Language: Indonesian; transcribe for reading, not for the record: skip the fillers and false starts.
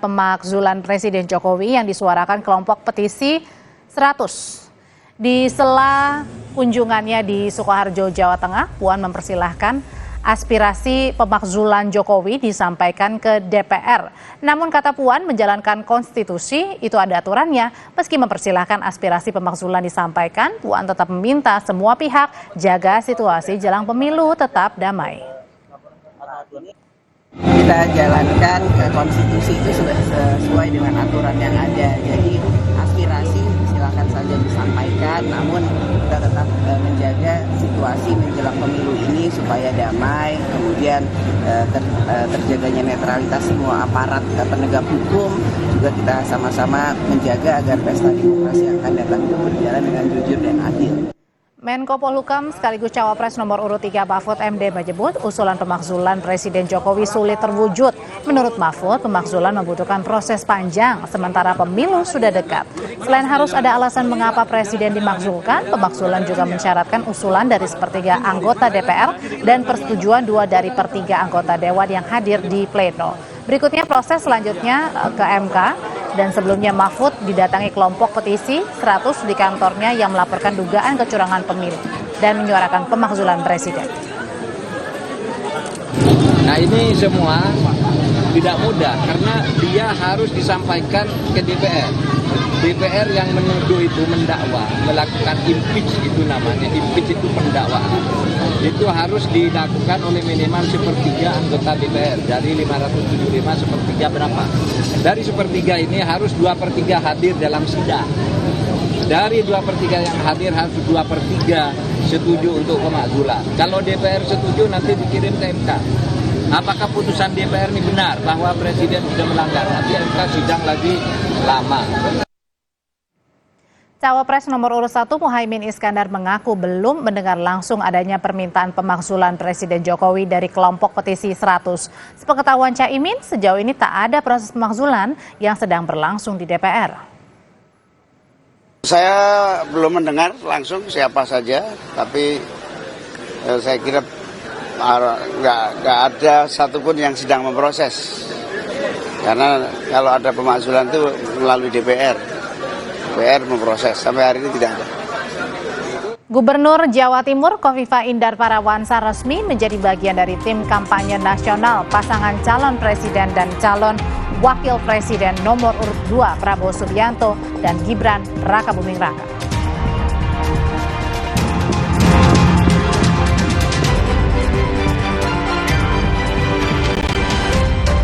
pemakzulan Presiden Jokowi yang disuarakan kelompok petisi 100. Di sela kunjungannya di Sukoharjo, Jawa Tengah, Puan mempersilahkan aspirasi pemakzulan Jokowi disampaikan ke DPR. Namun kata Puan, menjalankan konstitusi itu ada aturannya. Meski mempersilahkan aspirasi pemakzulan disampaikan, Puan tetap meminta semua pihak jaga situasi jelang pemilu tetap damai. Kita jalankan ke konstitusi itu sudah sesuai dengan aturan yang ada. Jadi aspirasi silakan saja disampaikan, namun kita tetap menjaga situasi menjelang pemilu ini supaya damai, kemudian terjaganya netralitas semua aparat penegak hukum, juga kita sama-sama menjaga agar pesta demokrasi yang akan datang itu berjalan dengan jujur dan adil. Menko Polhukam sekaligus Cawapres nomor urut 3 Mahfud MD menyebut usulan pemakzulan Presiden Jokowi sulit terwujud. Menurut Mahfud, pemakzulan membutuhkan proses panjang, sementara pemilu sudah dekat. Selain harus ada alasan mengapa Presiden dimakzulkan, pemakzulan juga mensyaratkan usulan dari sepertiga anggota DPR dan persetujuan 2 dari per 3 anggota Dewan yang hadir di pleno. Berikutnya proses selanjutnya ke MK. Dan sebelumnya Mahfud didatangi kelompok petisi 100 di kantornya yang melaporkan dugaan kecurangan pemilu dan menyuarakan pemakzulan Presiden. Nah, ini semua tidak mudah karena dia harus disampaikan ke DPR. DPR yang menuduh itu mendakwa, melakukan impeach itu namanya, impeach itu pendakwaan. Itu harus dilakukan oleh minimal sepertiga anggota DPR, dari 575 sepertiga berapa? Dari sepertiga ini harus 2/3 hadir dalam sidang. Dari 2/3 yang hadir harus 2/3 setuju untuk pemakzulan. Kalau DPR setuju nanti dikirim ke MK. Apakah putusan DPR ini benar bahwa Presiden sudah melanggar? Nanti MK sidang lagi lama. Cawapres nomor urut 1 Muhaimin Iskandar mengaku belum mendengar langsung adanya permintaan pemakzulan Presiden Jokowi dari kelompok petisi 100. Sepengetahuan Caimin, sejauh ini tak ada proses pemakzulan yang sedang berlangsung di DPR. Saya belum mendengar langsung siapa saja, tapi saya kira nggak ada satupun yang sedang memproses. Karena kalau ada pemakzulan itu melalui DPR memproses, sampai hari ini tidak ada. Gubernur Jawa Timur Khofifah Indar Parawansa resmi menjadi bagian dari tim kampanye nasional pasangan calon presiden dan calon wakil presiden nomor urut 2 Prabowo Subianto dan Gibran Rakabuming Raka.